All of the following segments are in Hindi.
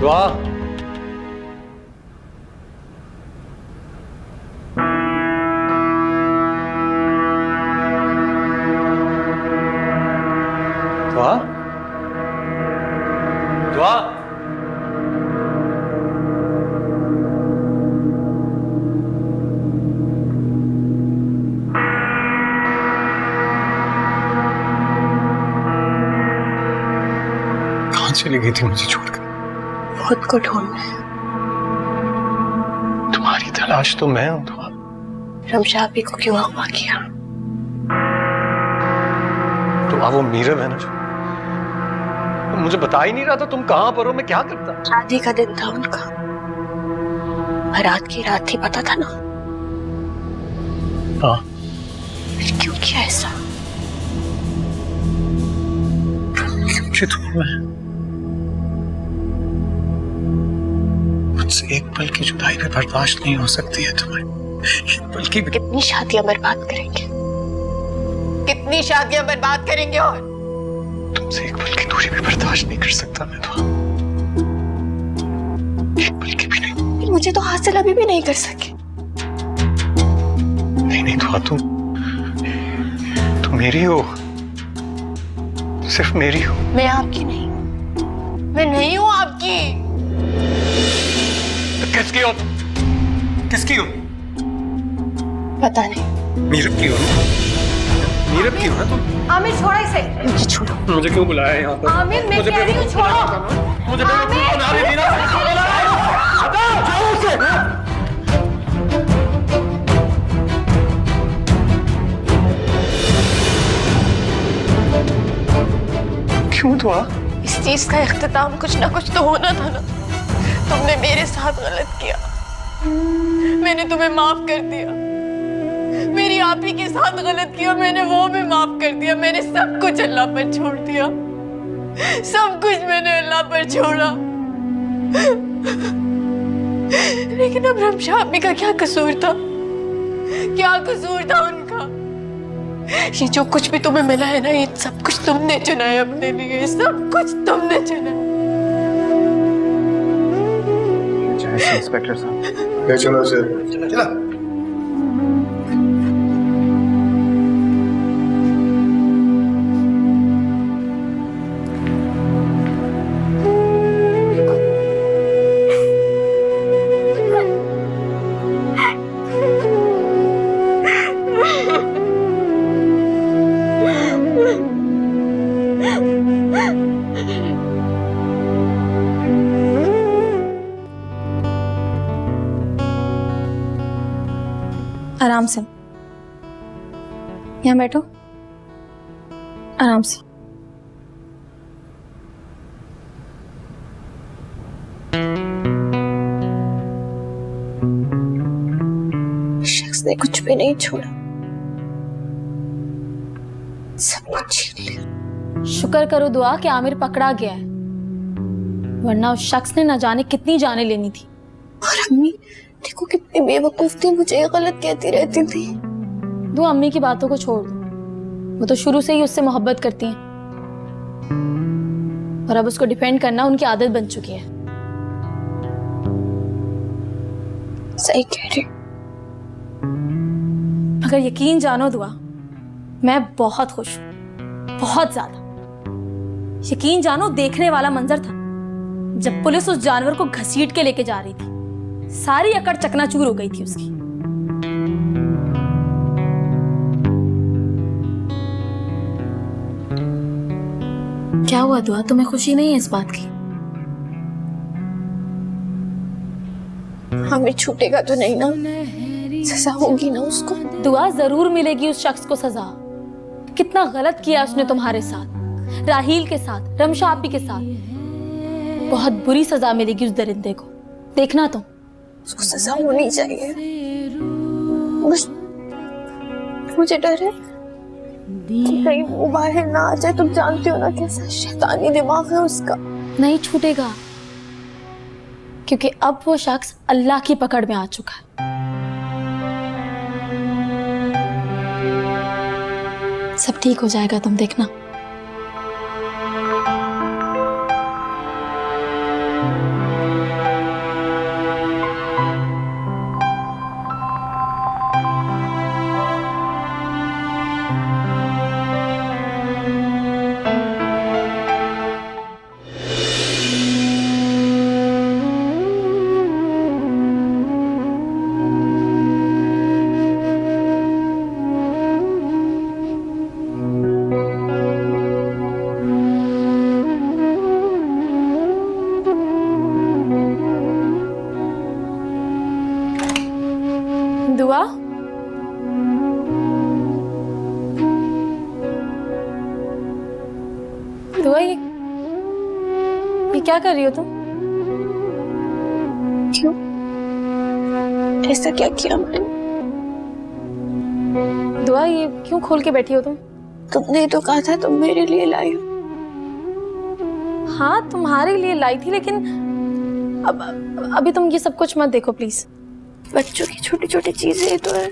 दुआ। दुआ। दुआ। कहाँ चली गई थी मुझे छोड़कर? खुद को ढूंढना है। तुम्हारी तलाश तो मैं हूं दुआ। रमशा भी को क्यों अगवा किया? दुआ वो मीरब है ना जो मुझे बता ही नहीं रहा था तुम कहां पर हो, मैं क्या करता। शादी का दिन था उनका, बारात की रात थी, पता था ना? हाँ। फिर क्यों किया ऐसा? मुझे तुम्हें मुझसे एक पल की जुदाई भी बर्दाश्त नहीं हो सकती है तुम्हें, एक पल की भी। कितनी शादियां बर्बाद करेंगे, कितनी शादियां बर्बाद करेंगे, और तुमसे एक पल की दूरी भी बर्दाश्त नहीं कर सकता मैं तो, एक पल की भी नहीं। मुझे तो हासिल अभी भी नहीं कर सके। नहीं नहीं दुआ, तुम मेरी हो, सिर्फ मेरी हो। मैं आपकी नहीं, मैं नहीं हूं आपकी। तो किसकी हो? किसकी हो? पता नहीं। मीरब की हो? मीरब की हो ना तुम? आमिर छोड़ो इसे। मुझे छोड़ो। मुझे क्यों बुलाया यहाँ पर? आमिर मैं कह रही हूँ छोड़ो। मुझे बना रही थी ना। हटाओ, जाओ उससे। क्यों दुआ? इस चीज का इख्तिताम कुछ ना कुछ तो होना था ना। तुमने मेरे साथ गलत किया, मैंने तुम्हें माफ कर दिया। मेरी आप ही के साथ गलत किया, मैंने वो भी माफ कर दिया। मैंने सब कुछ अल्लाह पर छोड़ दिया, सब कुछ मैंने अल्लाह पर छोड़ा। लेकिन अब रमशा अम्मी का क्या कसूर था? क्या कसूर था उनका? ये जो कुछ भी तुम्हें मिला है ना, ये सब कुछ तुमने चुना है अपने लिए, सब कुछ तुमने चुना है। इंस्पेक्टर साहब, चलो चलो चलो। आराम से, यहाँ बैठो, आराम से। शख्स ने कुछ भी नहीं छोड़ा, सब कुछ छीन लिया। शुक्र करो दुआ कि आमिर पकड़ा गया है, वरना उस शख्स ने न जाने कितनी जाने लेनी थी। और अम्मी देखो कितनी बेवकूफ थी, मुझे ये गलत कहती रहती थी। दो अम्मी की बातों को छोड़ दो, वो तो शुरू से ही उससे मोहब्बत करती हैं और अब उसको डिफेंड करना उनकी आदत बन चुकी है। सही कह रही। मगर यकीन जानो दुआ, मैं बहुत खुश हूँ, बहुत ज्यादा। यकीन जानो देखने वाला मंजर था जब पुलिस उस जानवर को घसीट के लेके जा रही थी। सारी अकड़ चकनाचूर हो गई थी उसकी। क्या हुआ दुआ, तुम्हें खुशी नहीं है इस बात की? हमें छूटेगा तो नहीं ना, सजा होगी ना उसको। दुआ जरूर मिलेगी उस शख्स को सजा। कितना गलत किया उसने तुम्हारे साथ, राहील के साथ, रमशा आपी के साथ। बहुत बुरी सजा मिलेगी उस दरिंदे को, देखना तुम। उसको सजा होनी चाहिए। बस मुझे डर है कि कहीं वो बाहर ना आ जाए। तुम जानती हो ना कैसा शैतानी दिमाग है उसका। नहीं छूटेगा, क्योंकि अब वो शख्स अल्लाह की पकड़ में आ चुका है। सब ठीक हो जाएगा, तुम देखना। ये क्या कर रही हो तुम? क्यों? ऐसा क्या किया मैंने? दुआ, ये क्यों खोल के बैठी हो तुम? तुमने तो कहा था तुम मेरे लिए लाई हो। हाँ, तुम्हारे लिए लाई थी, लेकिन अभी तुम ये सब कुछ मत देखो प्लीज। बच्चों की छोटी छोटी चीजें तो है।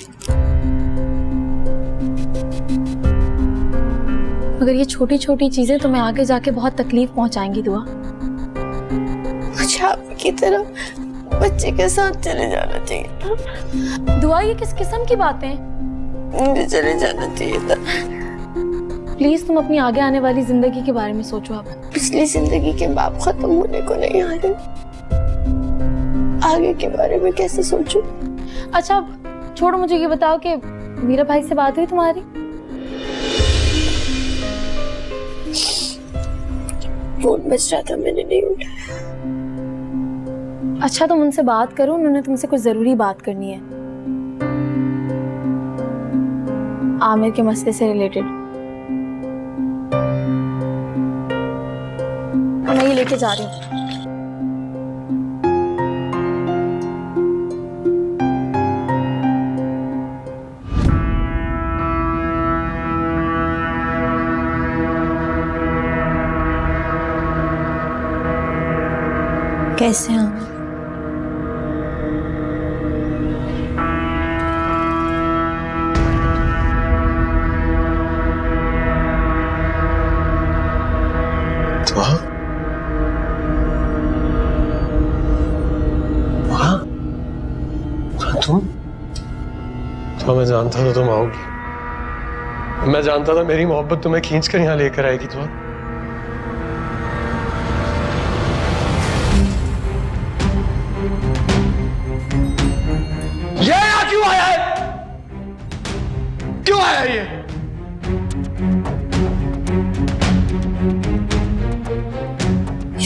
मगर ये छोटी छोटी चीजें तुम्हें आगे जाके बहुत तकलीफ पहुंचाएंगी दुआ। मुझे आपकी तरह बच्चे के साथ चले जाना चाहिए था। दुआ, ये किस किस्म की बातें हैं? मुझे चले जाना चाहिए था। प्लीज तुम अपनी आगे आने वाली जिंदगी के बारे में सोचो। अब पिछली जिंदगी के बाप खत्म होने को नहीं आ रहे, आगे के बारे में कैसे सोचूं? अच्छा, छोड़ो, मुझे ये बताओ कि मीरा भाई से बात हुई तुम्हारी? फोन बज रहा था, मैंने नहीं उठाया। अच्छा, तुम उनसे बात करो, उन्होंने तुमसे कुछ जरूरी बात करनी है, आमिर के मसले से रिलेटेड। मैं ये लेके जा रही हूँ। कैसे हैं? तुम तो मैं जानता था तुम आओगी। मैं जानता था मेरी मोहब्बत तुम्हें खींच कर यहाँ लेकर आएगी। तुम ये यहाँ क्यों आया है? क्यों आया ये?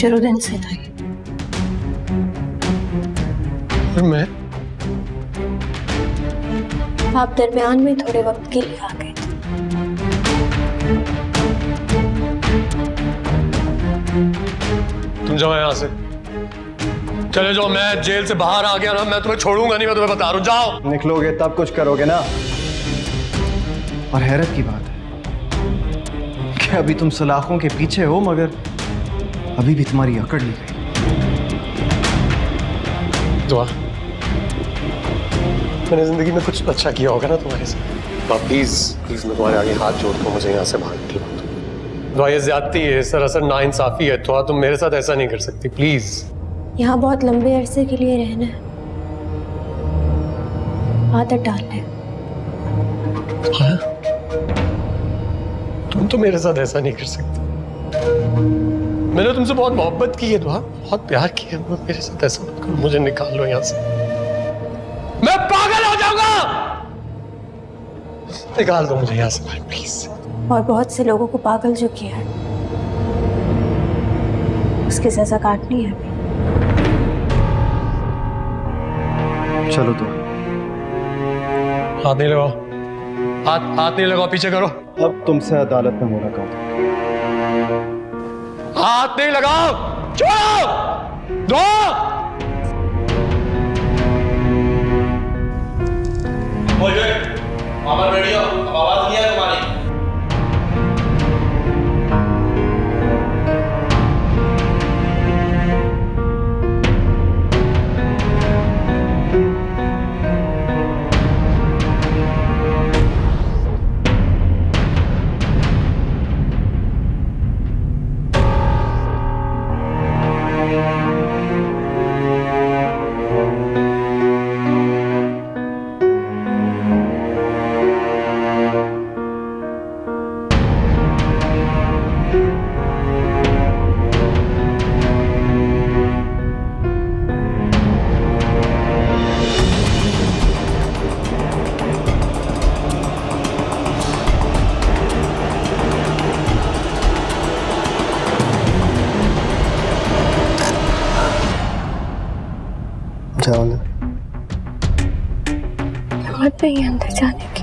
शुरू दिन से था। और मैं आप दरमियान में थोड़े वक्त के लिए आ गए थे। तुम जाओ यहाँ से, चले जाओ। मैं जेल से बाहर आ गया ना, मैं तुम्हें छोड़ूंगा नहीं, मैं तुम्हें बता रहा हूँ। जाओ। निकलोगे तब कुछ करोगे ना। और हैरत की बात है कि अभी तुम सलाखों के पीछे हो, मगर अभी भी तुम्हारी अकड़ नहीं गई। दुआ, मैंने जिंदगी में कुछ अच्छा किया होगा ना तुम्हारे साथ। प्लीज प्लीज, मैं तुम्हारे आगे हाथ जोड़ता हूँ, मुझे यहाँ से बाहर निकलो। दुआ, ये ज्यादती है, सरासर नाइंसाफी है। तो तुम मेरे साथ ऐसा नहीं कर सकती, प्लीज। यहाँ बहुत लंबे अरसे के लिए रहना है, आदत डालना है। हाँ? तुम तो मेरे साथ ऐसा नहीं कर सकती। मैंने तुमसे बहुत मोहब्बत की है दुआ, बहुत प्यार किया। मेरे साथ ऐसा मत करो, मुझे निकाल लो यहाँ से, मैं पागल हो जाऊंगा। निकाल दो मुझे यहाँ से भाई, प्लीज। और बहुत से लोगों को पागल जो किया है, उसकी सजा काटनी है अभी। चलो तो। हाथ नहीं लगाओ, हाथ नहीं लगाओ, पीछे करो। अब तुमसे अदालत में मुलाकात। हाथ नहीं लगाओ, छोड़ो। दो। अमर रेडियो, अब आवाज नहीं है तुम्हारी। जाओ ना। हिम्मत नहीं है अंदर जाने की।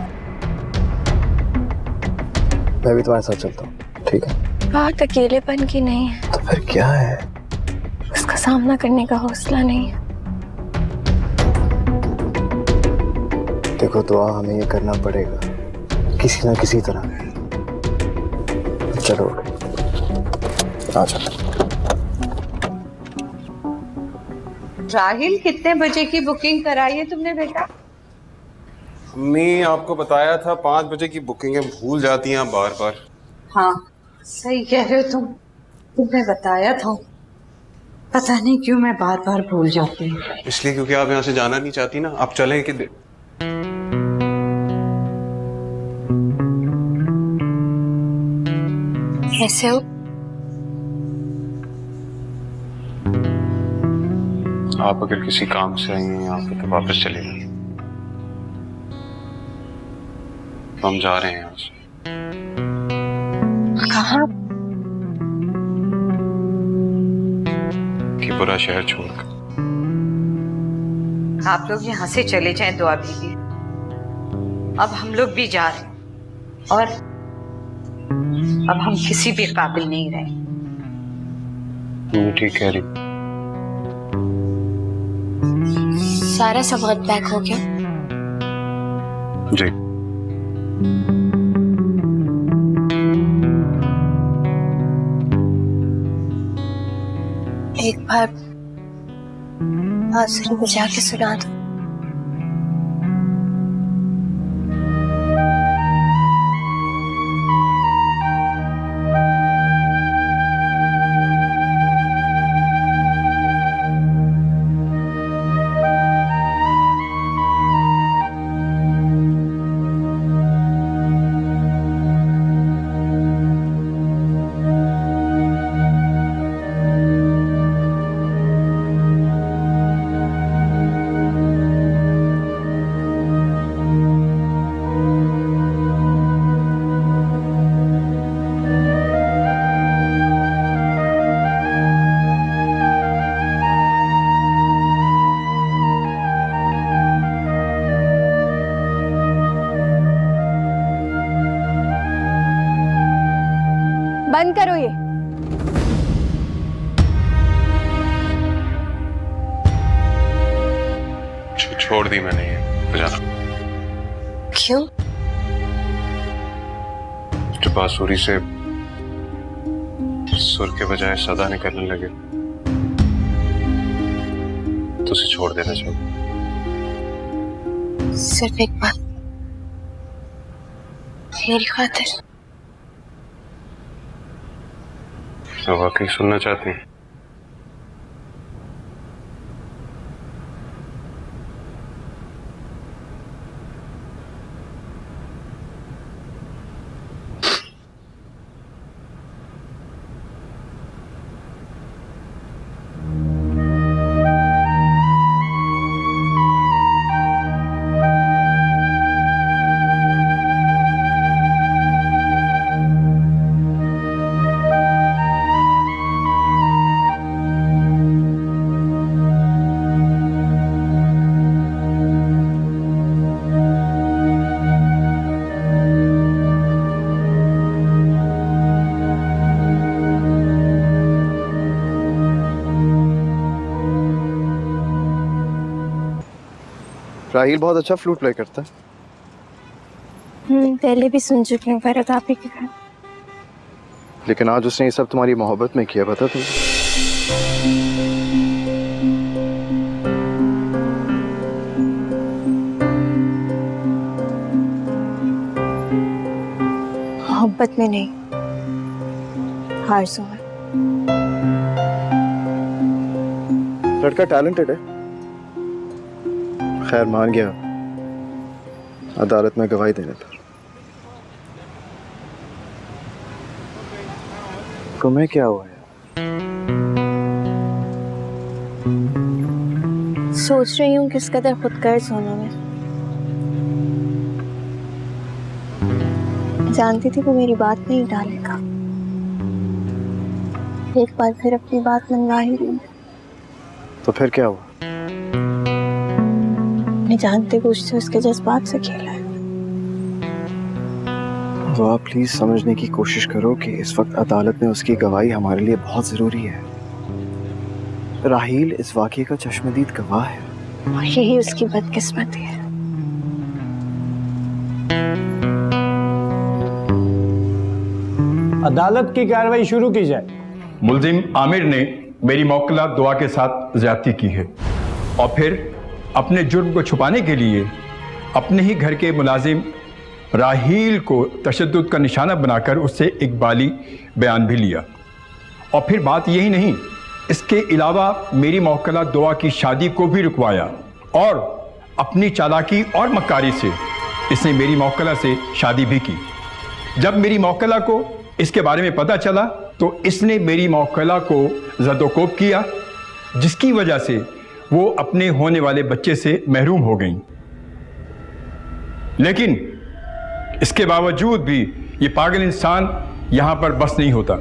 मैं भी तुम्हारे साथ चलता हूँ, ठीक है? बात अकेलेपन की नहीं है। तो फिर क्या है? उसका सामना करने का हौसला नहीं है। देखो दुआ हमें ये करना पड़ेगा किसी ना किसी तरह। चलो आ जाओ। राहिल, कितने बजे की बुकिंग कराई है तुमने बेटा? अम्मी आपको बताया था 5 बजे की बुकिंग है, भूल जाती हैं आप बार बार। हाँ सही कह रहे हो तुमने बताया था। पता नहीं क्यों मैं बार बार भूल जाती हूँ। इसलिए क्योंकि आप यहाँ से जाना नहीं चाहती ना। आप चलें कि कैसे हो? आप अगर किसी काम से आई हैं यहाँ पे तो वापस चले जाइए। हम जा रहे हैं यहाँ से। कहाँ? कि पूरा शहर छोड़कर। आप लोग यहाँ से चले जाएं दुआ बीबी। अब हम लोग भी जा रहे हैं और अब हम किसी भी काबिल नहीं रहे। ठीक कह रही। सारा सामान पैक हो गया? जी। एक बार बांसुरी बजा के सुना दो। बंद करो ये। छोड़ दी मैंने ये बजाना। क्यों? जो बांसुरी से सुर के बजाय सदा निकलने लगे तो उसे छोड़ देना चाहिए। सिर्फ एक बात, मेरी खातिर। तो वाकई सुनना चाहती हैं? राहिल बहुत अच्छा फ्लूट प्ले करता है। पहले भी सुन चुकी हूँ फरहत आप ही के घर। लेकिन आज उसने ये सब तुम्हारी मोहब्बत में किया, पता तुम्हें? मोहब्बत में नहीं, आरज़ू में। लड़का टैलेंटेड है। खैर मान गया अदालत में गवाही देने पर। तुम्हें क्या हुआ है? सोच रही हूँ किस कदर खुदगर्ज होना मैं। जानती थी वो मेरी बात नहीं डालेगा। एक बार फिर अपनी बात मनवा ही रही। तो फिर क्या हुआ? मैं जानते पूछते उसके जज्बात से खेला है। तो आप प्लीज समझने की कोशिश करो कि इस वक्त अदालत में उसकी गवाही हमारे लिए बहुत जरूरी है। राहील इस वाकये का चश्मदीद गवाह है। और यही उसकी बदकिस्मती है। अदालत की कार्रवाई शुरू की जाए। मुल्जिम आमिर ने मेरी मौकला दुआ के साथ ज्यादती की है और फिर अपने जुर्म को छुपाने के लिए अपने ही घर के मुलाजिम राहील को तशद्दुद का निशाना बनाकर उससे इकबाली बयान भी लिया। और फिर बात यही नहीं, इसके अलावा मेरी मौकला दुआ की शादी को भी रुकवाया और अपनी चालाकी और मक्कारी से इसने मेरी मौकला से शादी भी की। जब मेरी मौकला को इसके बारे में पता चला तो इसने मेरी मौकला को ज़दोकोब किया, जिसकी वजह से वो अपने होने वाले बच्चे से महरूम हो गई। लेकिन इसके बावजूद भी ये पागल इंसान यहाँ पर बस नहीं होता।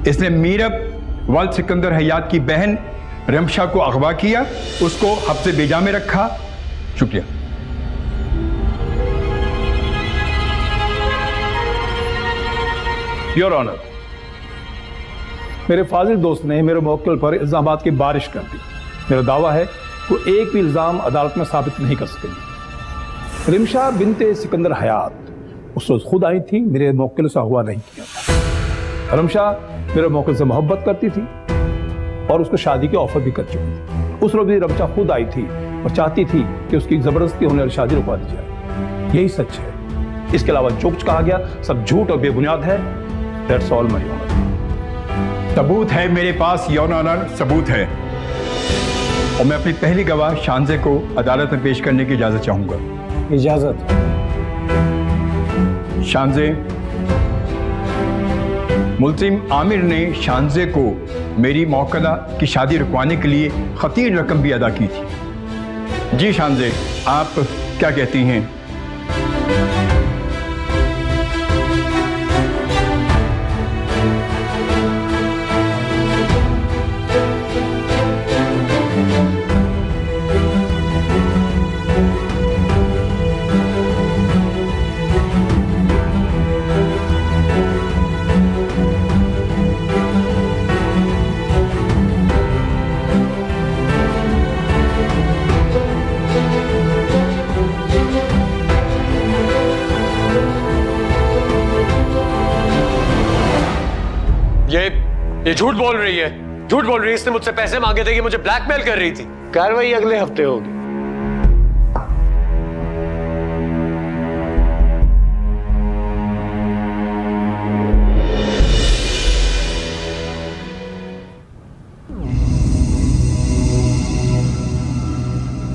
इसने मीरब वल्द सिकंदर हयात की बहन रमशा को अगवा किया, उसको हफ्ते बेजा में रखा। शुक्रिया। योर ऑनर, मेरे फाजिल दोस्त ने मेरे मौक़िल पर इल्ज़ामात की बारिश कर दी। मेरा दावा है वो एक भी इल्ज़ाम अदालत में साबित नहीं कर सकेंगे। रिमशा बिनते सिकंदर हयात उस रोज़ खुद आई थी, मेरे मौक़िल से हुआ नहीं किया था। रमशा मेरे मौक़िल से मोहब्बत करती थी और उसको शादी की ऑफर भी कर चुकी थी। उस रोज़ भी रमशा खुद आई थी और चाहती थी कि उसकी ज़बरदस्ती होने वाली शादी रुकवा दी जाए। यही सच है। इसके अलावा जो कुछ कहा गया सब झूठ और बेबुनियाद है। That's all my honour. सबूत है मेरे पास, योर ऑनर, सबूत है। और मैं अपनी पहली गवाह शानजे को अदालत में पेश करने की इजाज़त चाहूँगा। इजाज़त। शानजे, मुल्जिम आमिर ने शानजे को मेरी मौकला की शादी रुकवाने के लिए खतीर रकम भी अदा की थी। जी शानजे, आप क्या कहती हैं? ये झूठ बोल रही है, झूठ बोल रही है। इसने मुझसे पैसे मांगे थे कि मुझे ब्लैकमेल कर रही थी। कार्रवाई अगले हफ्ते होगी।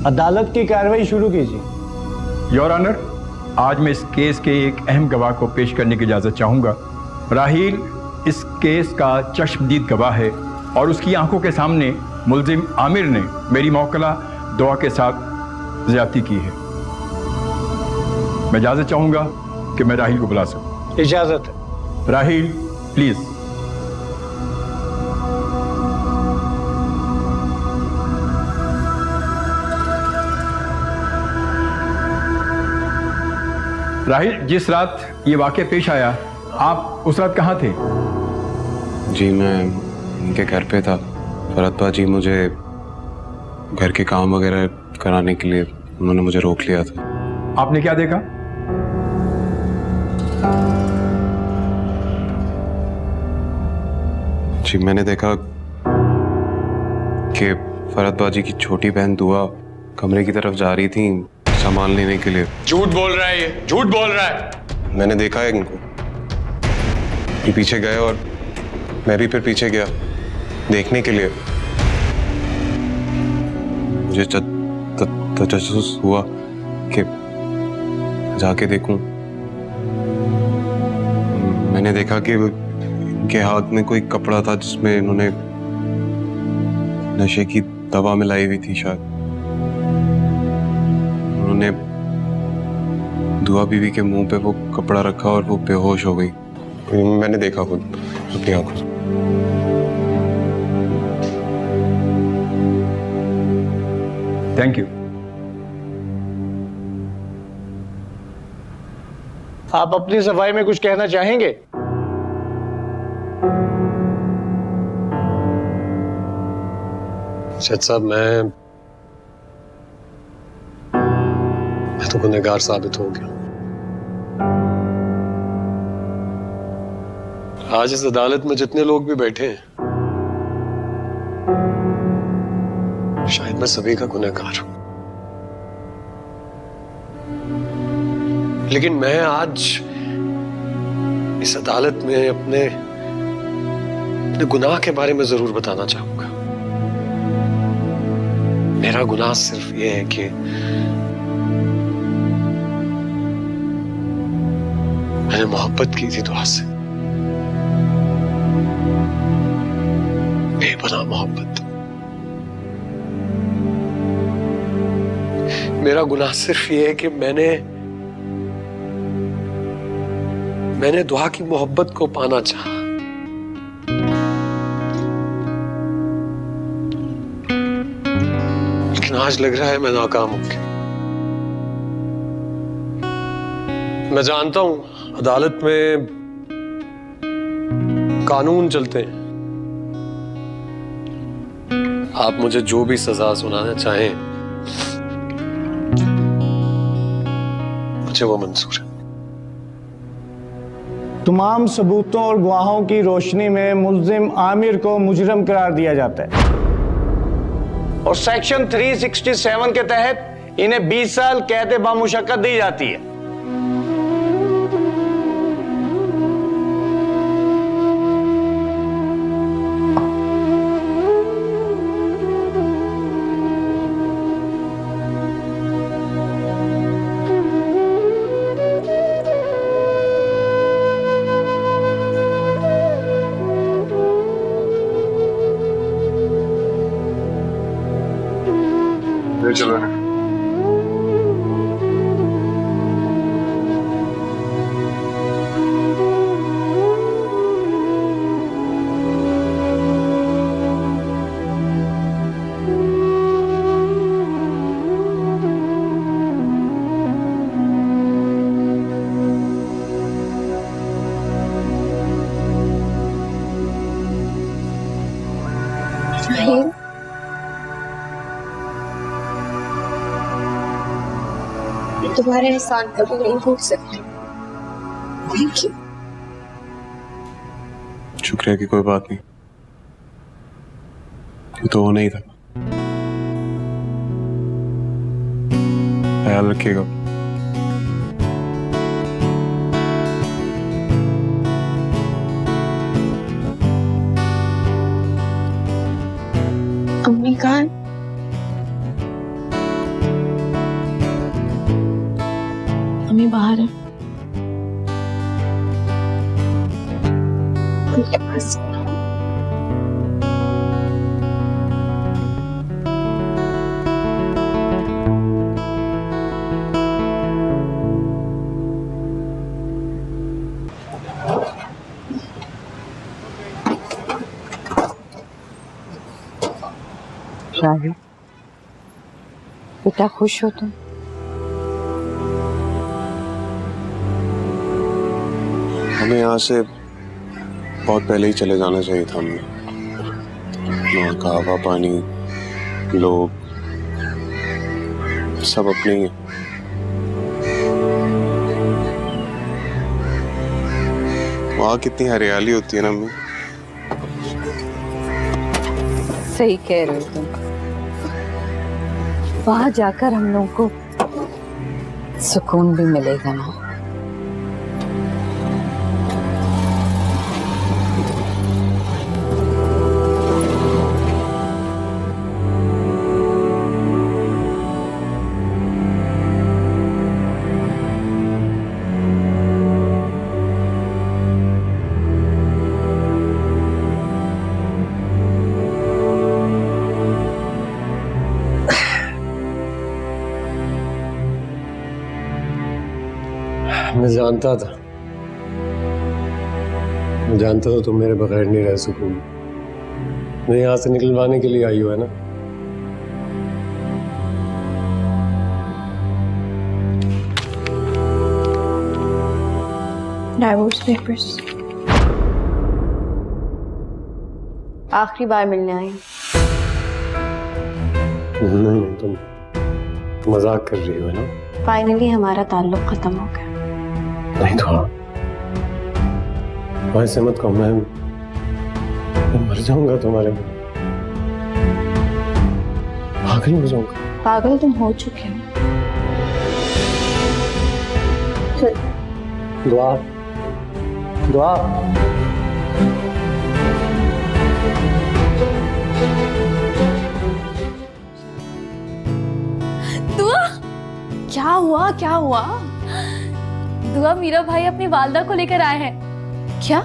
अदालत की कार्रवाई शुरू कीजिए। योर ऑनर, आज मैं इस केस के एक अहम गवाह को पेश करने की इजाज़त चाहूँगा। राहील इस केस का चश्मदीद गवाह है और उसकी आंखों के सामने मुल्जिम आमिर ने मेरी मौकला दुआ के साथ ज़्यादती की है। मैं इजाज़त चाहूँगा कि मैं राहील को बुला सकूँ। इजाज़त है। राहील, प्लीज़। राहील, जिस रात ये वाक़या पेश आया, आप उस रात कहाँ थे? जी मैं उनके घर पे था। फरहत जी मुझे घर के काम वगैरह कराने के लिए उन्होंने मुझे रोक लिया था। आपने क्या देखा? जी मैंने देखा कि फरहत बाजी की छोटी बहन दुआ कमरे की तरफ जा रही थी सामान लेने के लिए। झूठ बोल रहा है ये, झूठ बोल रहा है। मैंने देखा है इनको। ये पीछे गए और मैं भी फिर पीछे गया देखने के लिए। मुझे तजस्सुस हुआ कि जाके देखूं। मैंने देखा कि इनके हाथ में कोई कपड़ा था जिसमें इन्होंने नशे की दवा मिलाई हुई थी शायद। उन्होंने दुआ बीवी के मुंह पे वो कपड़ा रखा और वो बेहोश हो गई। मैंने देखा खुद अपनी आंखों से। Thank you. आप अपनी सफाई में कुछ कहना चाहेंगे? शायद साहब मैं तो गुनहगार साबित हो गया। आज इस अदालत में जितने लोग भी बैठे हैं, शायद मैं सभी का गुनहगार हूं, लेकिन मैं आज इस अदालत में अपने गुनाह के बारे में जरूर बताना चाहूंगा। मेरा गुनाह सिर्फ यह है कि मैंने मोहब्बत की थी दुआ से, बेपनाह मोहब्बत। मेरा गुनाह सिर्फ ये है कि मैंने दुआ की मोहब्बत को पाना चाहा, लेकिन आज लग रहा है मैं नाकाम हो गया। मैं जानता हूं अदालत में कानून चलते हैं। आप मुझे जो भी सजा सुनाना चाहें मुझे वो मंजूर है। तमाम सबूतों और गवाहों की रोशनी में मुल्जिम आमिर को मुजरम करार दिया जाता है और सेक्शन 367 के तहत इन्हें 20 साल कैद बामुशक्कत दी जाती है। चलो तुम्हारे एहसान कभी नहीं भूल सकती। Thank you. शुक्रिया की कोई बात नहीं, ये तो होना ही था। ख्याल रखिएगा। अम्मी कहाँ है? अम्मी बाहर है। उनके पास राजू, बेटा खुश हो तुम? हमें यहाँ से बहुत पहले ही चले जाना चाहिए था। हमें वहाँ का हवा पानी लोग सब अपने ही हैं। वहाँ कितनी हरियाली होती है ना अम्मी। सही कह रहे हो तुम। वहां जाकर हम लोगों को सुकून भी मिलेगा ना। मैं जानता था तुम मेरे बगैर नहीं रह सकोगी। मैं यहाँ से निकलवाने के लिए आई हो, है ना? Divorce papers. आखिरी बार मिलने आई। नहीं तुम मजाक कर रही हो ना? फाइनली हमारा ताल्लुक खत्म हो गया। नहीं तो ऐसे मत कहो, मैं मर जाऊंगा तुम्हारे में, पागल हो जाऊंगा। पागल तुम हो चुके हो। दुआ दुआ दुआ क्या हुआ क्या हुआ? दुआ, मीरा भाई अपनी वालदा को लेकर आए हैं। क्या?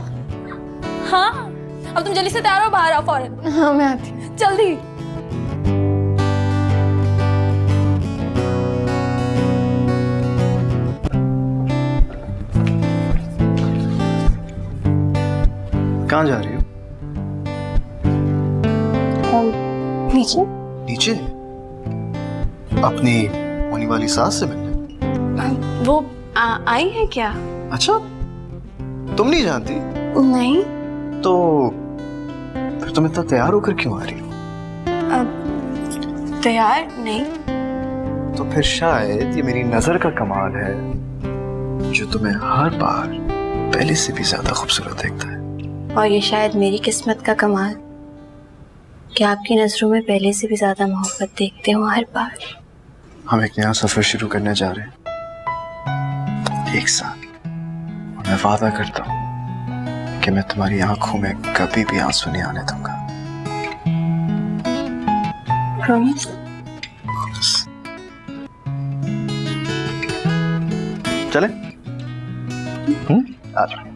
हाँ, अब तुम जल्दी से तैयार हो, बाहर आओ फौरन। हाँ मैं आती हूँ। जल्दी। कहाँ जा रही हो? नीचे। नीचे? अपनी होने वाली सास से मिलने? वो आई है क्या? अच्छा, तुम नहीं जानती? नहीं। तो फिर तुम इतना तैयार होकर क्यों आ रही हो? तैयार नहीं। तो फिर शायद ये मेरी नजर का कमाल है जो तुम्हें हर बार पहले से भी ज्यादा खूबसूरत देखता है। और ये शायद मेरी किस्मत का कमाल कि आपकी नजरों में पहले से भी ज्यादा मोहब्बत देखते हो हर बार। हम एक नया सफर शुरू करने जा रहे हैं, एक साथ। और मैं वादा करता हूँ कि मैं तुम्हारी आंखों में कभी भी आंसू नहीं आने दूंगा। प्रॉमिस? चले? आ जाओ।